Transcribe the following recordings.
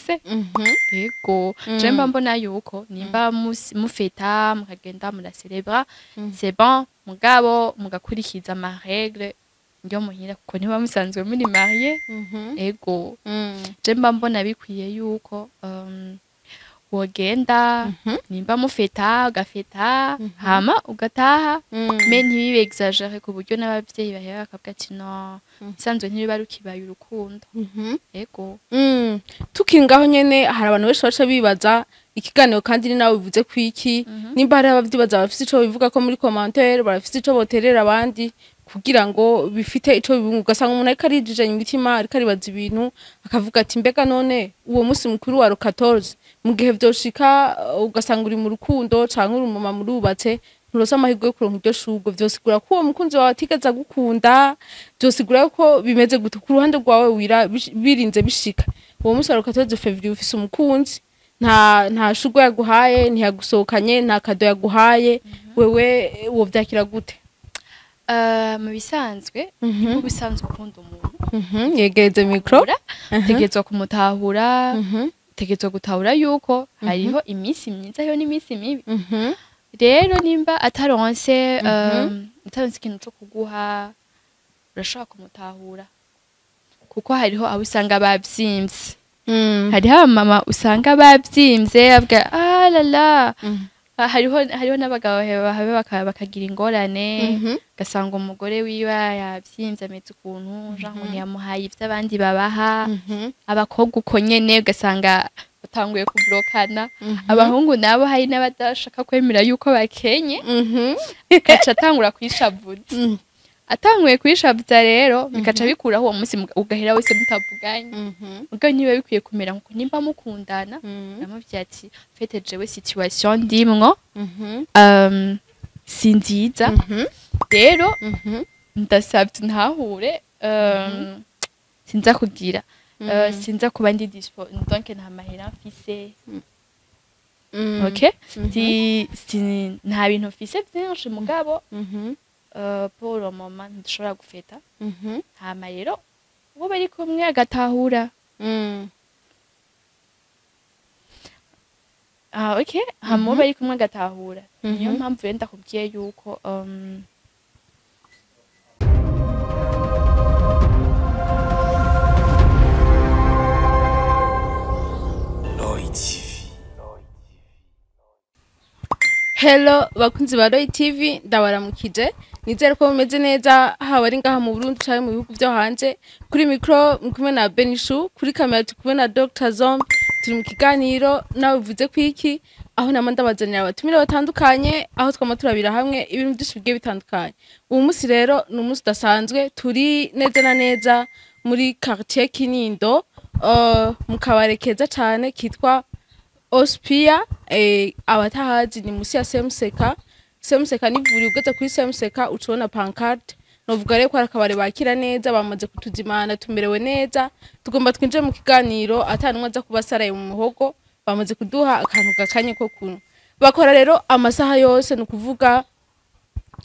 bifise yego je mba mbona yuko nimba mufeta mukagenda muracelebra c'est bon mugabo mugakurikiza ama règle ndio muhira kuko niba musanzwe muri marié yego je mba mbona bikwiye yuko wogenda nimba mufeta ugafeta hama ugataha me ntibibe exagere ku buryo n'abavyeyi bahera bakabwa ati no isanzwe ntibiba rukibaye urukundo yego tukingaho nyene hari abantu benshi baca bibaza ikiganiro kandi ni nawe bivuze kwiki nimba hari abavyibaza bafise ico bivuga ko muri commentaire barafise ico boterera abandi kugira ngo bifite ico bibunga ugasanga umuntu ariko arijijanye imitima ariko aribaza ibintu akavuga ati mbega none uwo musi mukuru wa 14 mu gihe vyoshika ugasanga uri mu rukundo canke uri umuma murubatse nturosa amahirwe yo kuronka iryo shurwe vyosigura ko uwo mukunzi wawe atigeze gukunda vyosigura ko bimeze gute ku ruhande rwawe birinze bishika uwo musi wa 14 Fevrier ufise umukunzi nta shurwe yaguhaye ntiyagusohokanye nta kado yaguhaye wewe wovyakira gute mu bisanzwe mu bisanzwe ukunda umuntu yegereze micro tegezwa kumutahura tegezwa gutahura yuko hariho iminsi myiza yo n'iminsi mibi rero nimba ataronse ikintu cyo kuguha urashaka kumutahura kuko hariho abo usanga bavyimvye hariho mama usanga bavyimvye avuga lala hariho n'abagabo bahabe bakagira ingorane gasanga umugore wiwe yavyimvye ameze ukuntu jango ntiyamuhaye ivyo abandi babaha abakobwa uko nyene ugasanga batanguye kublokana abahungu nabo hari n'abadashaka kwemera yuko bakenye gaca atangura kwishavuza atanguye kwishavuza rero bikaca bikuraho uwo munsi ugahera wese mutavuganye ubwo niba bikwiye kumera nkuko nimba mukundana namuvye ati fete jewe situation ndimwo si nziza rero ndasabye ntahure sinza kugira sinza kuba ndi dispo donc nta mahera mfise okay nta bintu mfise byinshi mugabo pour le moment ndushobora gufeta hama rero uwo bari kumwe agatahura okay hama uwo bari kumwe agatahura niyo mpamvu wenda kubwiye yuko Hello bakunzi ba Roy TV ndabaramukije nizere ko mumeze neza haba ari ngaha mu Burundi cyangwa mu bihugu byo hanze kuri micro mkumwe na Benishu kuri kamera tukumwe na Dr Zombi turi mu kiganiro nawe bivuze kwiki aho namanda bazanira abatumire batandukanye aho twama turabira hamwe ibintu byinshi bigiye bitandukanye ubu munsi rero ni umunsi udasanzwe turi neza na neza muri quartier Kinindo mu kabare keza cyane kitwa Ospia abatahazi ni musi ya Semseka ni vuri ugeze kuri Semseka ucona pancarte novuga reko arakabare bakira neza bamaze kutuzimana tumerewe neza tugomba twinje mu kiganiro atanumwe aza kubasaraye mu muhogo bamaze kuduha akantu gakanye ko kuno bakora rero amasaha yose no kuvuga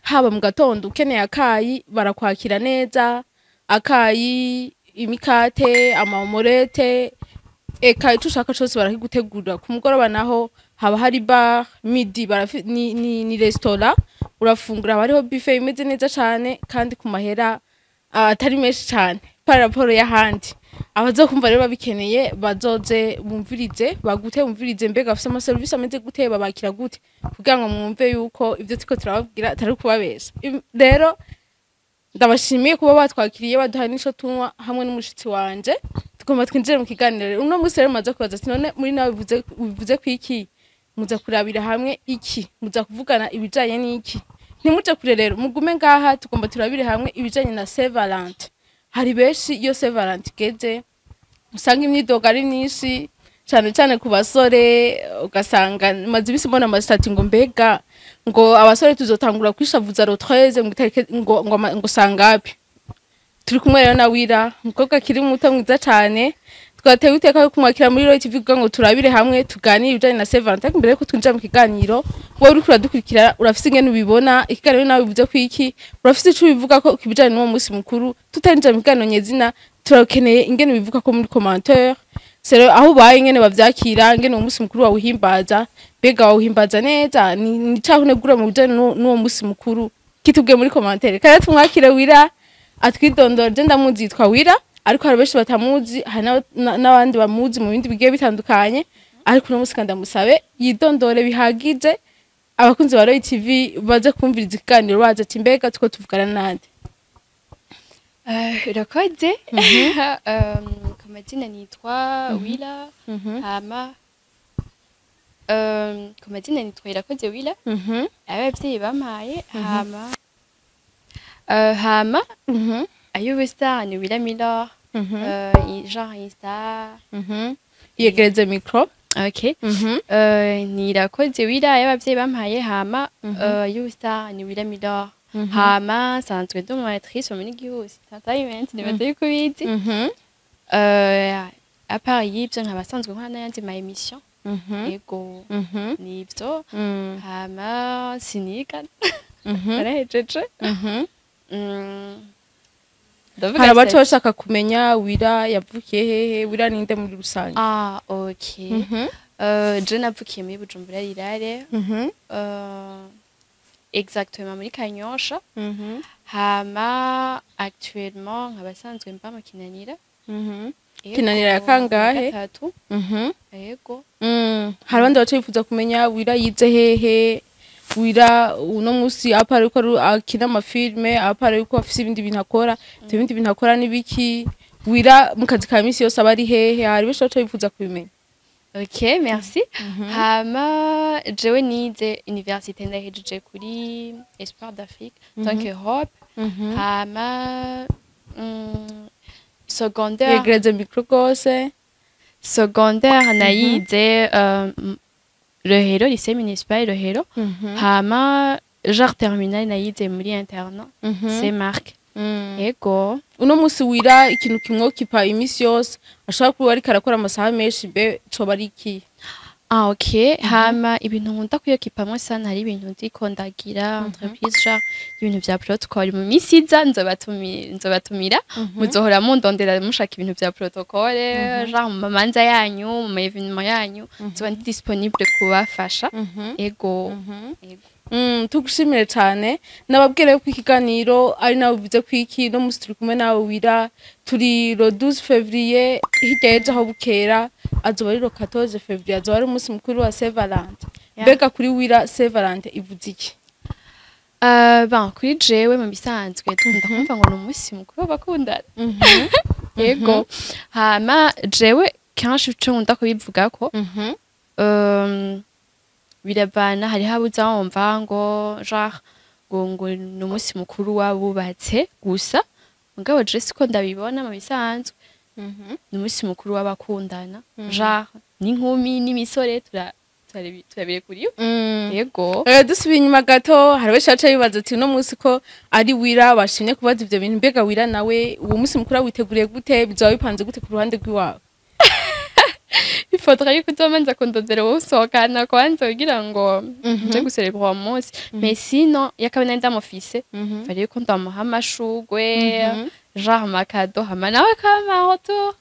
haba mu gatondo ukeneye akayi barakwakira neza akayi imikate amamorete eka ico ushaka cyose barakigutegura ku mugoroba naho haba hari bar midi ni restaurant urafungura hariho buffet imeze neza cyane kandi ku mahera atari menshi cyane par rapport y'ahandi abazo kumva rero babikeneye bazoze bumvirize bumvirize mbega afite ama service ameze gute babakira gute kugira ngo mwumve yuko ivyo tiko turababwira atari kubabesha rero ndabashimiye kuba batwakiriye baduha nico tunwa hamwe n'umushitsi wanje tugomba twinjire mu kiganiro uno musi rero maze kubaza ati none muri nawe bivuze kwiki muza kurabira hamwe iki muza kuvugana ibijanye n'iki ntimuje kure rero mugume ngaha tugomba turabire hamwe ibijanye na Saint Valentin hari beshi iyo Saint Valentin geze usanga imyidogo ari nyinshi cyane ku basore ugasanga maze bisibona amasitati ngo mbega ngo abasore tuzotangura kwishavuza ro 13 ngo sangapi turi kumwe rero na Wira mukobwa kiri muto mwiza cyane twatewe iteka yo kumwakira muri Roy TV ngo turabire hamwe tuganire ibijanye na Saint Valentin mbere ko twinjira mu kiganiro wowe uri kuradukurikira urafise ingene ubibona ikiganiro nawe bivuze kwiki urafise ico bivuga ko kibijanye n'uwo musi mukuru tutarinjira mu kiganiro nyezina turakeneye ingene bivuga ko muri commentaire sero aho ubaye ngene bavyakira ngene uwo musi mukuru wawuhimbaza mbega wawuhimbaza neza ni caho negura mu bijanye n'uwo musi mukuru kitubwiye muri commentaire kandi tumwakire Wira atwidondora ndamuzi yitwa Wira ariko hari benshi batamuzi hari n'abandi bamuzi mu bindi bigiye bitandukanye ariko uno musi ndamusabe yidondore bihagije abakunzi ba Roy TV baze kumviriza ikiganiro baza ati mbega tuko tuvugana nande. Urakoze ku mazina nitwa Wira hama ku mazina nitwa Irakoze Wira abavyeyi bampaye hama ay'ubustar ni Wira Miller genre Insta yegereze micro. Okay. Ni Irakoze Wira y'abavyeyi bampaye hama ay'ubustar ni Wira Miller hama sanzwe ndi umuactrice muri Gihuse entertainment nibaza yuko bizi à part y'ivyo nkaba sanzwe nkora n'ayandi ma émission ego nivyo hama siniga arahejeje hari abaca bashaka kumenya Wira yavukiye hehe Wira ninde muri rusange. Okay. Je navukiye muri Bujumbura Rirare exactement muri Kanyosha hama actuellement nkaba sanzwe mba mu Kinanira Kinanira ya kangahe yego hari abandi baca bifuza kumenya Wira yize hehe Wira uno musi apara yuko akina amafilme apara yuko afise ibindi bintu akora ibindi bintu akora nibiki Wira mu kazi ka misi yose abari hehe hari benshi baca bifuza kubimenya. Ok, merci. Hama jewe nize université ndahejeje kuri Espoir d'Afrique tant que Europe. Hama secondaire yegereze micro gose. Secondaire nayize Rohero lycée municipal Rohero. Hama genre terminale nayize muri internat c'est Marc. Ego uno musi Wira ikintu kimwokipa imisi yose ashaka kuba ari karakora amasaha menshi be coba ari iki. Okay. Hama ibintu nkunda kuyokipamwo sana hari ibintu ndiko ndagira entreprise genre ibintu vya protocole mu misi iza nzobatumira muzohora mundondera mushaka ibintu vya protocole genre mu mamanza yanyu mu evenement yanyu nzoba ndi disponible kubafasha ego tugushimire cyane nababwire ko ikiganiro ari nawe bivuze ko iki no musi turi kumwe nawe Wira turi le 12 février hirya y'ejo aho bukera azoba ari le 14 février azoba ari umunsi mukuru wa Saint Valentin mbega kuri Wira Saint Valentin ivuze iki. Kuri jewe mu bisanzwe dukunda kumva ngo ni umunsi mukuru w'abakundana yego hama jewe kenshi ico nkunda kubivugako biravana hariho abuza wumva ngo genre ngo ni umunsi mukuru w'abubatse gusa mugabo je siko ndabibona mu bisanzwe ni umunsi mukuru w'abakundana genre n'inkumi n'imisore turabire kuri yo yego dusubiye inyuma gato hari benshi baca bibaza ati uno munsi ko ari Wira bashimye kubaza ivyo bintu mbega Wira nawe uwo munsi mukuru witeguriye gute bizoba bipanze gute ku ruhande rw'iwawe. Il faudrait yuko uzomanza kundondera wowe usohokana kwanza kugira ngo nje gucélébrer uwo munsi mais sinon yakabona ndamufise fallait yuko ndamuha amashugwe genre amakado hama nawe kamaho tu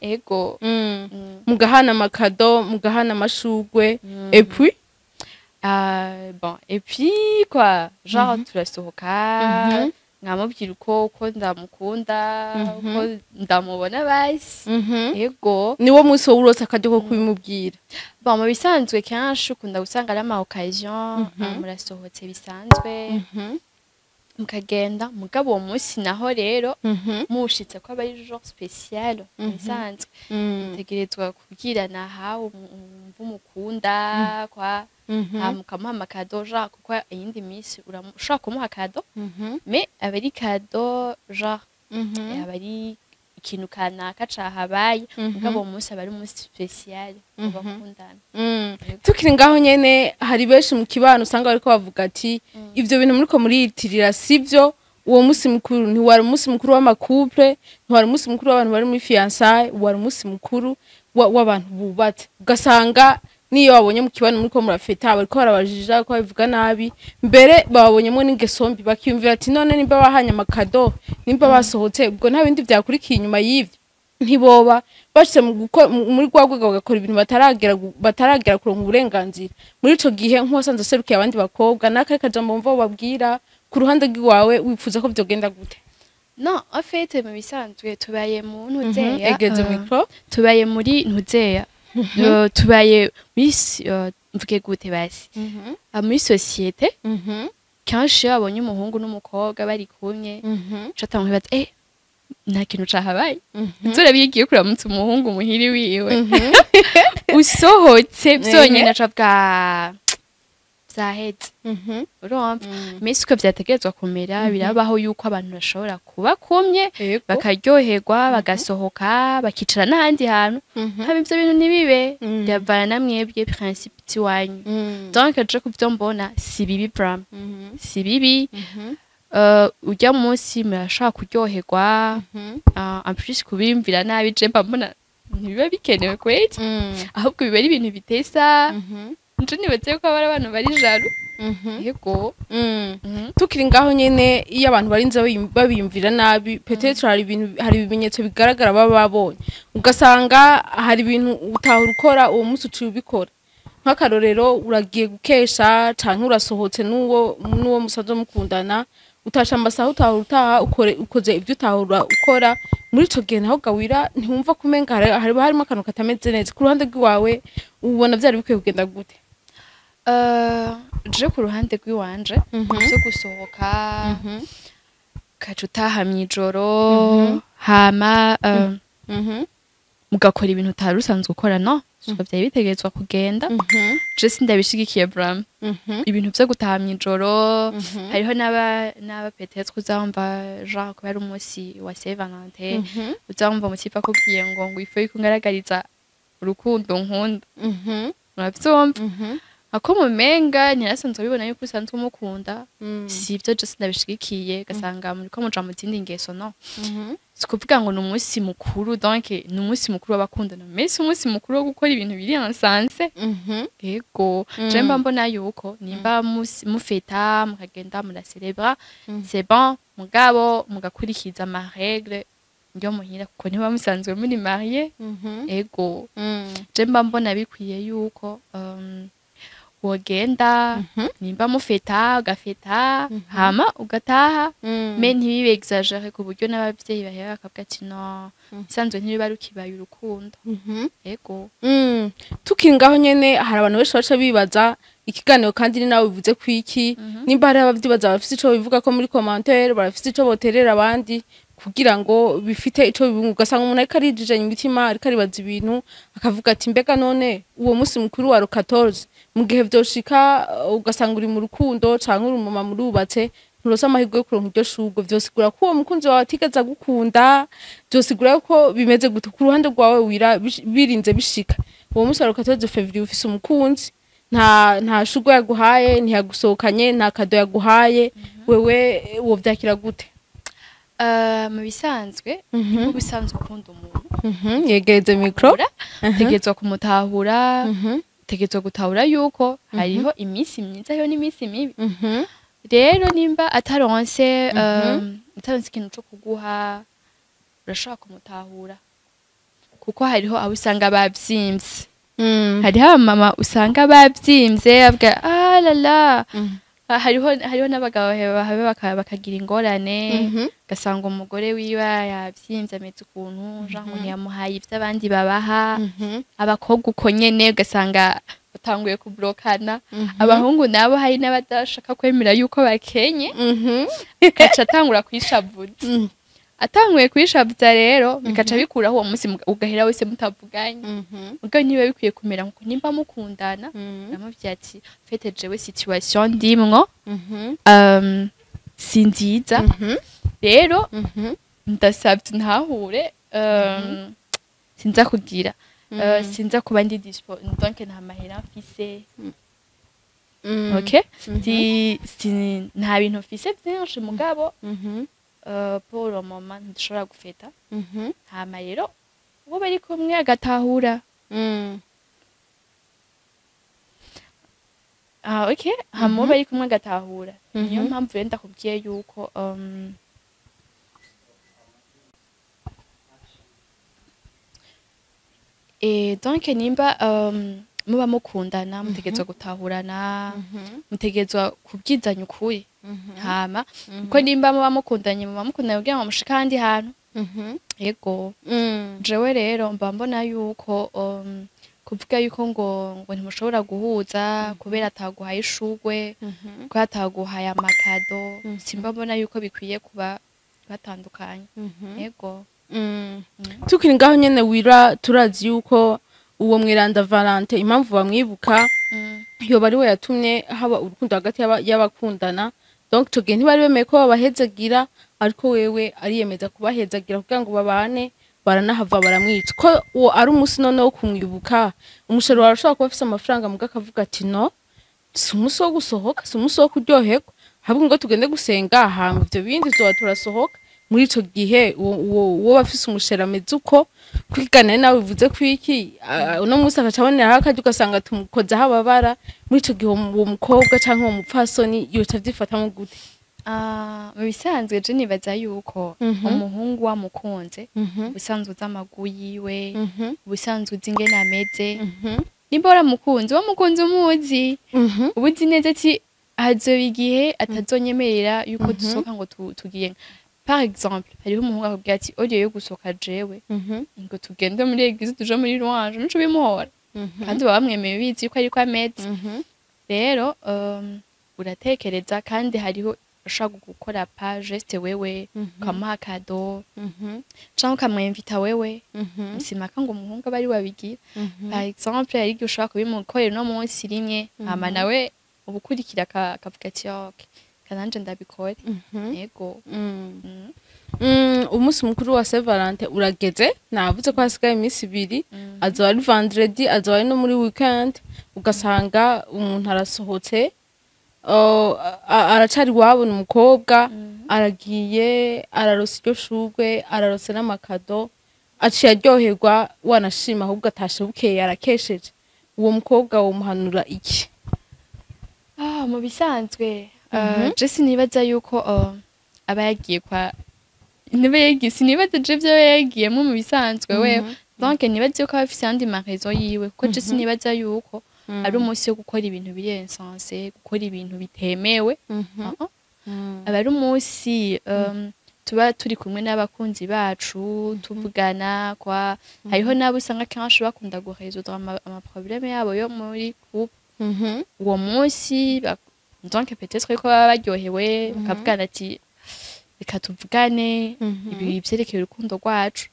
ego mugahana amakado mugahana amashugwe et puis bon et puis quoi genre turasohoka nkamubwira uko ndamukunda uko ndamubona basi yego niwo munsi wo urose akajya ko kubimubwira. Bon mu bisanzwe kenshi ukunda gusanga ari ama occasion murasohotse bisanzwe mukagenda mugabo uwo munsi naho rero mushitse ko aba ari jour spécial bisanzwe tegerezwa kubwirana hawo umukunda kwa mukamuha amakado genre kuko iyindi minsi ushaka kumuha kado mais aba ari kado genre aba ari ikintu kanaka cahabaye mugabo uwo munsi aba ari umunsi spécial ubakundana. Tukiri ngaho nyene hari benshi mu kibano usanga bariko bavuga ati ivyo bintu muriko muriyitirira sivyo uwo munsi mukuru ntiwari umunsi mukuru w'amakouple ntiwari umunsi mukuru w'abantu bari muri fiançailles wari umunsi mukuru w'abantu bubatse ugasanga niyo wabonye mu kibano muriko murafeta bariko barabajija ko bivuga nabi mbere babonyemo n'ingeso mbi bakiyumvira ati none nimba bahanye amakado nimba basohotse ubwo nta bindi vyakurikiye inyuma y'ivyo. ntiboba bashitse muri rwa rwego bagakora ibintu bataragera kuronka uburenganzira. Muri ico gihe nk'uwasanze aserukiye abandi bakobwa n'akahe kajambo wumva wobabwira ku ruhande rw'iwawe wifuza ko vyogenda gute? Non, en fait mu bisanzwe tubaye mu ntuzeya egeze micro tubaye muri ntuzeya tubaye muri mvuge gute basi muri societe kenshi iyo abonye umuhungu n'umukobwa bari kumwe catanga bibaza nta kintu cahabaye nzora bigiye kuramutsa umuhungu muhiri wiwe usohotse vyonyene acabwa zahetse urumva mesi uko vyategerezwa kumera birabaho yuko abantu bashobora kuba kumye bakaryoherwa bagasohoka bakicara n'ahandi hantu haba ivyo bintu ntibibe biravana na mwebwe principe tiwanyu donc je kuvyo mbona si bibi bram si bibi ujya munsi murashaka kuryoherwa en plus kubimvira nabi je mbona ntibiba bikenewe kweli ahubwo biba ari ibintu bitesa nje nibaze ko abari abantu bari jaru yego tukiri ngaho nyene iyo abantu barinze babiyumvira nabi peut-être hari ibimenyetso bigaragara baba babonye ugasanga hari ibintu utahura ukora uwo munsi uciye ubikora nk'akarorero uragiye gukesha canke urasohotse n'uwo musazo mukundana utasha amasaha utaha ukoze ibyo utahura ukora muri ico gihe naho gawira ntiwumva kumenga harimo akantu katameze neza ku ruhande rw'iwawe ubona vyari bikwiye kugenda gute? Je ku ruhande rw'iwanje zo gusohoka kaca utaha mw'ijoro hama mugakora ibintu utari usanzwe ukora no suko vyari bitegerezwa kugenda je sindabishigikiye bram ibintu vyo gutaha mw'ijoro hariho n'aba peut-être uzamva genre kubera umunsi wa Saint Valentin uzamva umusipa kubwiye ngo ifu yikungaragariza urukundo nkunda muravyumva ako mumenga ntirasanzwe bibona yuko usanzwe umukunda si ivyo je sindabishigikiye gasanga muri ko muja mu zindi ngeso no sikuvuga ngo n'umunsi mukuru donc n'umunsi mukuru w'abakundana mais umunsi mukuru wo gukora ibintu biri ensemble yego je mba mbona yuko nimba mufeta mukagenda mura celebra c'est bon mugabo mugakurikiza ama règle ndio muhira kuko niba musanzwe muri marié yego je mba mbona bikwiye yuko wogenda nimba mufeta ugafeta hama ugataha me ntibibe exagere ku buryo n'abavyeyi bahera bakabwa ati no isanzwe ntibiba rukibaye urukundo yego tukiri ngaho nyene hari abantu benshi baca bibaza ikiganiro kandi ni nawe bivuze kwiki nimba hari abavyibaza bafise ico bivuga ko muri commentaire barafise ico boterera abandi kugira ngo bifite ico bibunga ugasanga umuntu ariko arijijanye imitima ariko aribaza ibintu akavuga ati mbega none uwo munsi mukuru wa 14 mu gihe vyoshika ugasanga uri mu rukundo canke uri umuma murubatse nturosa amahirwe yo kuronka iryo shurwe vyosigura ko uwo mukunzi wawe atigeze gukunda vyosigura ko bimeze gute ku ruhande rwawe birinze bishika uwo munsi wa 14 Fevrier ufise umukunzi nta shurwe yaguhaye ntiyagusohokanye nta kado yaguhaye wewe uwo vyakira gute? Mu bisanzwe mu bisanzwe ukunda umuntu yegereze micro tegetswa kumutahura tegetswa gutahura yuko hariho iminsi myiza yo n'iminsi mibi rero nimba ataronse ikintu cyo kuguha urashaka kumutahura kuko hariho abo usanga bavyimvye hariho mama usanga bavyimvye abwa lala hariho n'abagabo bakagira ingorane gasanga umugore wiwe yavyimvye ameze ukuntu genre ntiyamuhaye ivyo abandi babaha abakobwa uko nyene ugasanga batanguye kublokana abahungu nabo hari n'abadashaka kwemera yuko bakenye gaca atangura kwishavuza atanguye kwishavuza rero bikaca bikuraho uwo munsi ugahera wese mutavuganye ubwo niba bikwiye kumera nkuko nimba mukundana namuvye ati fete jewe situation ndimwo si nziza rero ndasabye ntahure sinza kugira sinza kuba ndi dispo donc nta mahera mfise okay nta bintu mfise byinshi mugabo pour le moment ndushobora gufeta hama rero uwo bari kumwe agatahura okay hama uwo bari kumwe agatahura niyo mpamvu rero ndakubwiye yuko donc nimba muba mukundana mutegerezwa gutahurana mutegerezwa kubwizanya ukuri hama kuko nimba muba mukundanye kugira ngo mushika ahandi hantu yego jewe rero mba mbona yuko kuvuga yuko ngo ntimushobora guhuza kubera ataguhaye ishugwe ko ataguhaye amakado simba mbona yuko bikwiye kuba batandukanye yego tukiri ngaho nyene wira turazi yuko uwo mwiranda Valente impamvu bamwibuka yoba ari we yatumye haba urukundo hagati y'abakundana donc tugiye ntibari bemeye ko babahezagira ariko wewe ariyemeza kubahezagira kugira ngo babane baranahava baramwica ko uwo ari umunsi none wo kumwibuka umushero warashobora kuba afise amafaranga muga akavuga ati no si umunsi wo gusohoka si umunsi wo kuryoherwa ahubwo ngo tugende gusenga hama ivyo bindi tuba turasohoka muri ico gihe uwo bafise umushero ameze uko kwigana nawe bivuze kwiki uno munsi akacabonera hakaje ugasanga tumukoza hababara muri ico gihe uwo mukobwa canke uwo mupfasoni yoca vyifatamwo gute mu bisanzwe je nibaza yuko umuhungu wamukunze ubusanzwe uzi amaguru yiwe ubusanzwe uzi ingene ameze nimba wamukunze umuzi uba uzi neza ati hazoba igihe atazonyemerera yuko dusohoka ngo tugiye par exemple hariho umuhungu akubwira ati audio yo gusohoka jewe ngo tugende muri eglise tuje muri louange nico bimuhora kandi baba bamwemeye bizi yuko ariko ameze rero uratekereza kandi hariho ushaka gukora page wewe ukamuha kado canke ukamwinvita wewe simaka ngo umuhungu aba ari wabigira par exemple hari igihe ushaka kubimukorera uno munsi rimwe hama nawe ubukurikira akavuga ati okay kananje ndabikore yego umunsi mukuru wa Saint Valentin urageze navuze ko hasigaye iminsi 2 azoba ari vendredi azoba ari no muri weekend ugasanga umuntu arasohotse aracari wabona umukobwa aragiye ararosa iryo shugwe ararose n'amakado aciye aryoherwa wanashima ahubwo atashe bukeye arakesheje uwo mukobwa wo muhanura iki mu bisanzwe je sinibaza yuko aba yagiye kwa sinibaza je vyo yagiyemo mu bisanzwe wewe donc nibaza yuko afise andi marezo yiwe kuko je sinibaza yuko ari umunsi wo gukora ibintu biri insensé gukora ibintu bitemewe aba ari umunsi tuba turi kumwe n'abakunzi bacu tuvugana kwa hariho nabo usanga kenshi bakunda guresoudre ama problème yabo yo muri groupe uwo munsi donc peut-être ko baba baryohewe bakavugana ati reka tuvugane ibi vyerekeye urukundo rwacu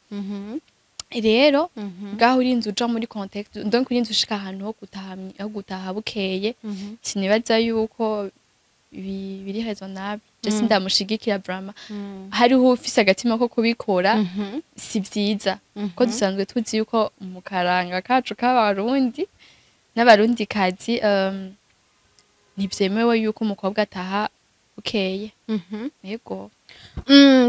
rero ngaho urinze uja muri context donc urinze ushika ahantu ho gutaha bukeye sinibaza yuko biri raisonnable je sindamushigikira vraiment hariho ufise agatima ko kubikora si vyiza ko dusanzwe tuzi yuko mu karanga kacu k'abarundi n'abarundi kazi ntibyemewe yuko umukobwa ataha bukeye yego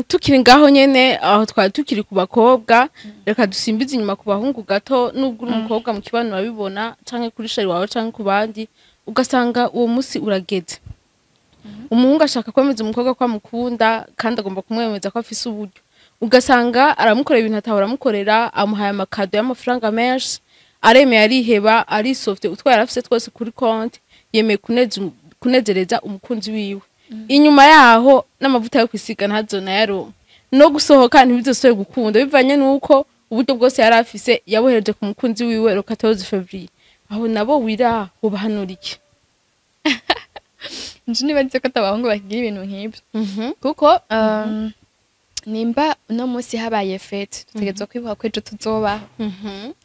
tukiri ngaho nyene aho twari tukiri ku bakobwa reka dusimbize inyuma ku bahungu gato nubwo uri umukobwa mu kibano babibona canke kuri shari wawe canke ku bandi ugasanga uwo musi urageze umuhungu ashaka kwemeza umukobwa ko amukunda kandi agomba kumwemeza ko afise uburyo ugasanga aramukorera ibintu atahora amukorera amuhaye amakado y'amafaranga menshi aremeye ariheba arisofte utwara afise twose kuri konti yemeye kunezereza umukunzi wiwe inyuma yaho n'amavuta yo kwisiga ntazona yaro no gusohoka ntibizosoye gukunda bivanye nuko uburyo bwose yari afise yabohereje ku mukunzi wiwe le 14 février aho nabo wira ubahanura iki nje nibaze ko tabahungu bakigira ibintu nk'ibyo kuko nimba uno munsi habaye fete tutegerezwa kwibuka ko ejo tuzobaho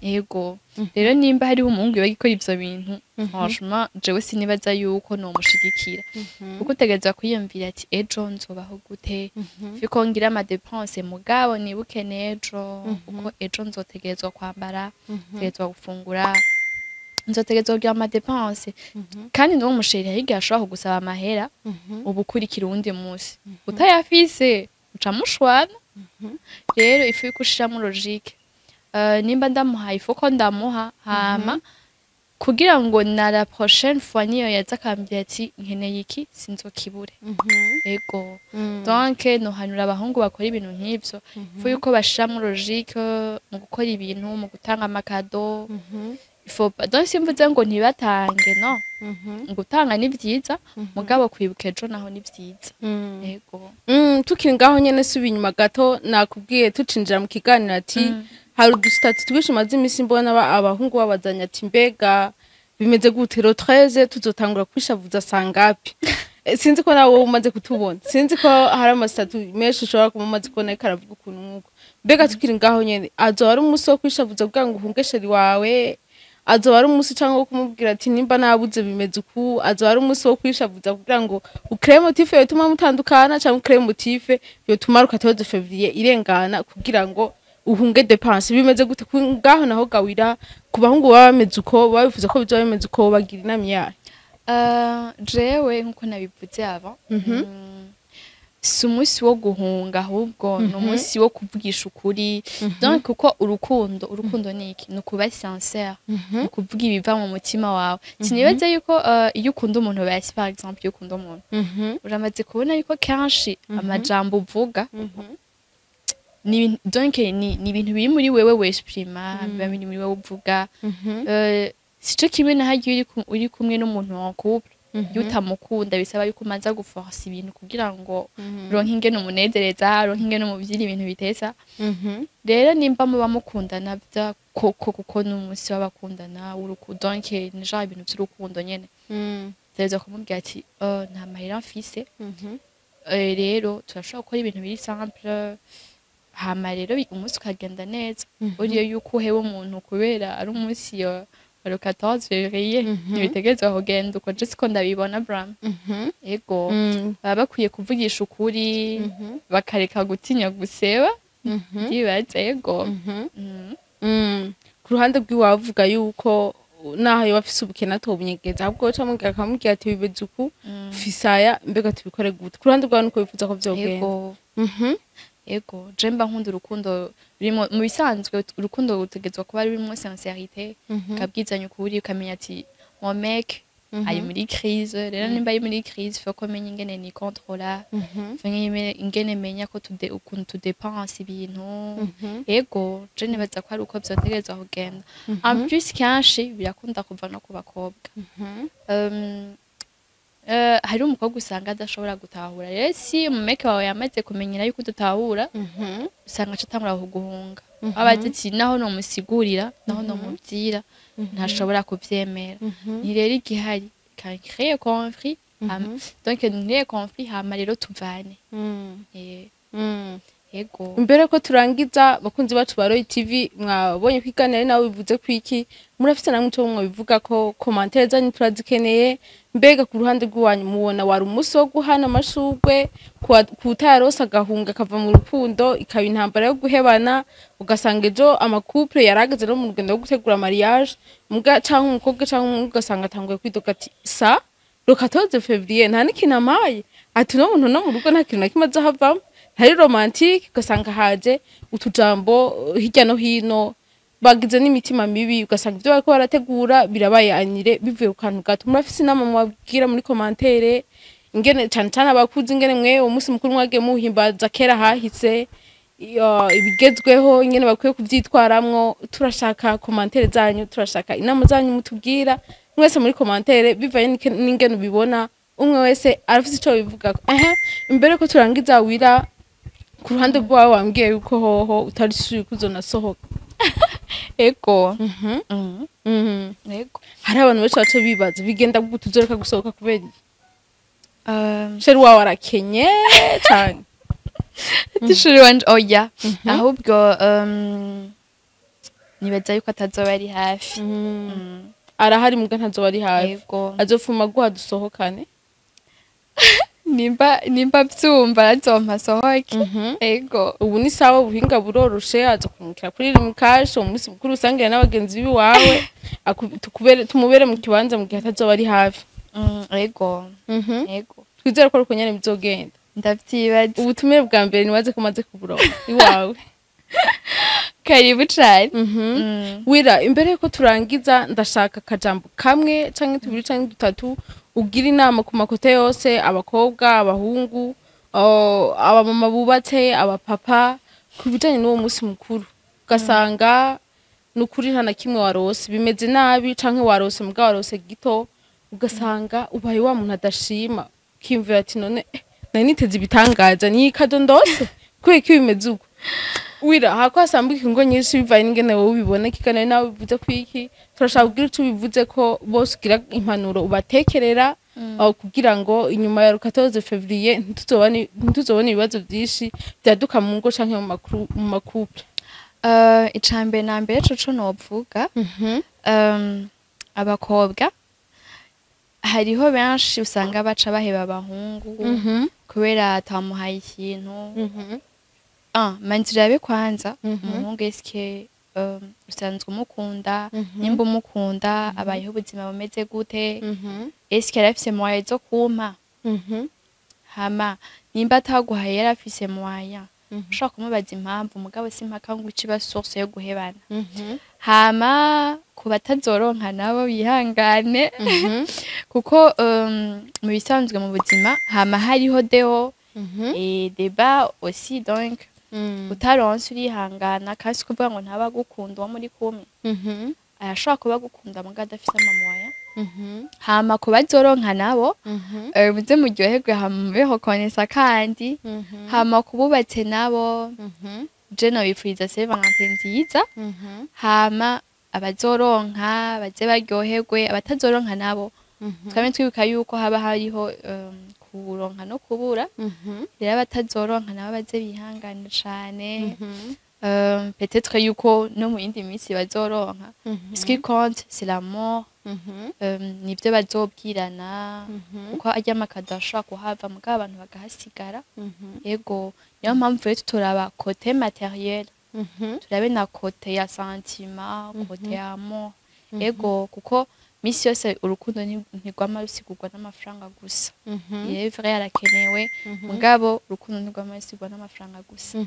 yego rero nimba hariho umuhungu bagikora ivyo bintu franchement jewe sinibaza yuko nomushigikira kuko utegerezwa kwiyumvira ati ejo nzobaho gute fiko ngira ama dépenses mugabo nibuke nejo uko ejo nzotegerezwa kwambara nzotegerezwa gufungura nzotegerezwa kugira ama dépenses kandi ndo umusheri higa ashobora kugusaba amahera ubukurikira uwundi munsi utayafise ucamushwana rero ifu yuko ushiramo logique nimba ndamuhaye ifu ko ndamuha hama kugira ngo na la prochaine fois niyo yaza akambwira ati nkeneye iki sinzokibure. Ego donc nohanura abahungu bakora ibintu nk'ivyo faut yuko bashiramo logique mu gukora ibintu mu gutanga amakado. Faut pas donc simvuze ngo ntibatange no gutanga ni vyiza mugabo kwibuka ejo naho ni vyiza. Ego tukiri ngaho nyene subi inyuma gato nakubwiye tucinjira mu kiganiro ati hari udustati twishi maze imisi mbona abahungu babazanya ati mbega bimeze gute ro 13 tuzotangura kwishavuza sangapi. Sinzi ko nawe umaze kutubona, sinzi ko hari amasitatu menshi ushobora kumumaze kubona karavuga ukuntu nkuko. Mbega tukiri ngaho nyene azo ari umusi wo kwishavuza kugira ngo uhungesheri wawe, azo ari umusi cyangwa kumubwira ati nimba nabuze bimeze uku, azo ari umusi wo kwishavuza kugira ngo ukreye motive yotuma mutandukana cyangwa ukreye motive yotuma rukatoze février irengana kugira ngo uhunge dépense. Bimeze gute ngaho naho gawira ku bahungu baba bameze uko babivuze ko bizoba bimeze uko bagira inama yayo? Jewe nkuko nabivuze ava si umunsi wo guhunga ahubwo ni umunsi wo kuvugisha ukuri. Donc kuko urukundo ni iki? Ni ukuba sincere, ni ukuvuga ibiva mu mutima wawe. Sinibaze yuko iyo ukunda umuntu basi par exemple iyo ukunda umuntu uramaze kubona yuko kenshi amajambo uvuga donc ni ibintu biri muri wewe wesprima, biba biri muri wewe uvuga. Sico kimwe na hagiye uri kumwe n'umuntu wa couple yutamukunda bisaba yuko umanza guforce ibintu kugira ngo ronke ingene umunezereza, ronke ingene umuvyira ibintu biteza. Rero nimba muba mukundana bya kuko n'umunsi w'abakundana urukundo donc ni genre ibintu by'urukundo nyene. Rero kumubwira ati nta mahera mfise, rero turashobora gukora ibintu biri simple hama rero umunsi ukagenda neza. Uriyo yuko uheba umuntu kubera ari umunsi le 14 février nibitegerezwa kugenda uko je siko ndabibona Bram. Ego baba bakwiye kuvugisha ukuri bakareka gutinya guseba yibaze. Ego ku ruhande rw'iwavuga yuko naho bafise ubukene atobunyegeza ahubwo cyo mubwira akamubwira ati bibeze uku fisaya mbega tubikore gute. Ku ruhande rwawe nuko bifuza ko vyogenda. Ego jemba nkunda urukundo rurimo mu bisanzwe urukundo rutegezwa kuba rurimo sincérité, kabwizanya ukuri ukamenya ati mon mec ari muri crise. Rero nimba ari muri crise faut komenya ingene ni controla, ingene menya ko ukuntu tudepense ibintu. Ego je nibaza ko ari uko vyotegezwa kugenda. En plus kenshi birakunda kuva no ku bakobwa. Hari umukobwa usanga adashobora gutahura. Rero si umumeke wawe yamaze kumenyera yuko udatahura usanga acatangura kuguhunga. Abazi ati naho no musigurira naho no muvyira ntashobora kuvyemera. Ni rero igihari kan créer conflit. Donc ni conflit hama rero tuvane. Ego mbere ko turangiza bakunzi bacu ba Roy TV mwabonye kwiganira nawe bivuze kwiki murafite namwe cyo mwo bivuga ko commentaire zanyu turazikeneye. Mbega ku ruhande rw'wanyu mubona wari umusi wo guhana amashugwe kutarosa agahunga kava mu rukundo ikaba intambara yo guhebana ugasanga ejo amakouple yarageze no mu rugendo rwo gutegura mariage muga canke umukobwa canke umuntu ugasanga atanguye kwidoga ati sa le 14 février nta nikinamaye ati no muntu no mu rugo nta kintu nakimaze havamo. Hari romantique ugasanga haje utujambo hirya no hino bagize n'imitima mibi ugasanga ibyo bariko barategura birabaye anire bivuye ku kantu gato. Murafise inama mwabwira muri commentaire ingene cyane cyane abakuzi ingene mwe umunsi mukuru mwage muhimbaza kera hahise ibigezweho ingene bakwiye kuvyitwaramwo. Turashaka commentaire zanyu, turashaka inama zanyu mutubwira mwese muri commentaire bivaye n'ingene ubibona. Umwe wese arafise ico bivuga. Imbere ko turangiza wira ku ruhande rwawe wambwiye yuko hoho utarisuye kuzonasohoka. Ego ego hari abantu benshi bace bibaza bigenda gute uzoreka gusohoka kubera sheri wawe arakenye cyane. Tishuri wanje oya ahubwo nibaza yuko atazoba ari hafi. Arahari muga ntazoba ari hafi. Ego azofuma guha dusohokane nimba byumva azompa sohoke. Ego ubu ni sawa ubuhinga buroroshe aza kumukira kuri rimkash umunsi mukuru usangira n'abagenzi biwawe tumubere mu kibanza mu gihe atazoba ari hafi. Ego ego twizere ko ruko nyene bizogenda. Ndavyibaza ubutumire bwa mbere niwaze ko maze kuburonka iwawe. karibu cane. Wira imbere yuko turangiza ndashaka akajambo kamwe canke tubiri canke dutatu ugira inama ku makote yose abakobwa abahungu abamama bubatse abapapa ku bijanye n'uwo musi mukuru ugasanga nukuri nta na kimwe warose bimeze nabi canke warose mbwa warose gito ugasanga ubaye wa muntu adashima ukimvira ati none nari niteze ibitangaza ni kado ndose kubera ko bimeze uko Wira hako hasambuka ingo nyinshi bivaye n'ingene wowe ubibona kigana nawe bivuze kwiki turashaka kugira icyo bivuze ko bose ugira impanuro ubatekerera kugira ngo inyuma ya 14 février ntituzobone ibibazo byinshi byaduka mu ngo canke mu makouple. Icambe na mbere coco novuga abakobwa hariho benshi usanga baca baheba abahungu kubera atamuhaye ikintu manzirabe kwanza umuhungu eske usanzwe umukunda nimba umukunda abayeho ubuzima bumeze gute eske yarafise moya zo kumpa hama nimba ataguhaye yarafise moya ushaka kumubaza impamvu mugabo simpaka ngo ikiba source yo guhebana hama kubatazoronka nabo bihangane kuko mu bisanzwe mu buzima hama hariho deo et débat aussi donc utaronse urihangana kandi kuvuga ngo ntaba gukunda uwo muri kumwe arashobora kuba gukunda mugabo adafise amamoya hama kubazoronka nabo muze muryoherwe hama mubeho konesa kandi hama kububatse nabo je nobipfuriza Saint Valentin nziza hama abazoronka baze baryoherwe abatazoronka nabo twame twibuka yuko haba hariho kuronka no kubura rero abatazoronka nabo baze bihangana cane peut-être yuko no mu yindi minsi bazoronka ce qui compte c'est l'amour nibyo bazobwirana uko ajya makadashaka kuhava mugabo abantu bagahasigara yego niyo mpamvu rero turaba côté matériel turabe na côté ya sentiment côté ya amour yego kuko misi yose urukundo ntigwama rusigurwa n'amafaranga gusa yego vrai arakenewe mugabo urukundo ntigwama rusigurwa n'amafaranga gusa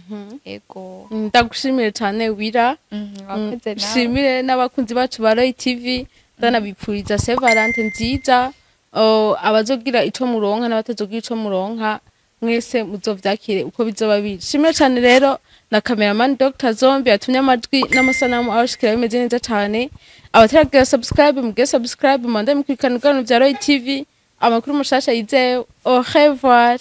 yego ndagushimire cyane Wira shimire n'abakunzi bacu ba Roy TV ndanabipfuriza Saint Valentin nziza abazogira ico muronka n'abatazogira ico muronka mwese muzovyakire uko bizoba biri shimire cyane rero na cameraman Dr Zombi atumye amajwi n'amasanamu abashikira bimeze neza cyane abataragira subscribe mande mukurikirana ibiganiro bya Roy TV amakuru mushasha yizewe au revoir.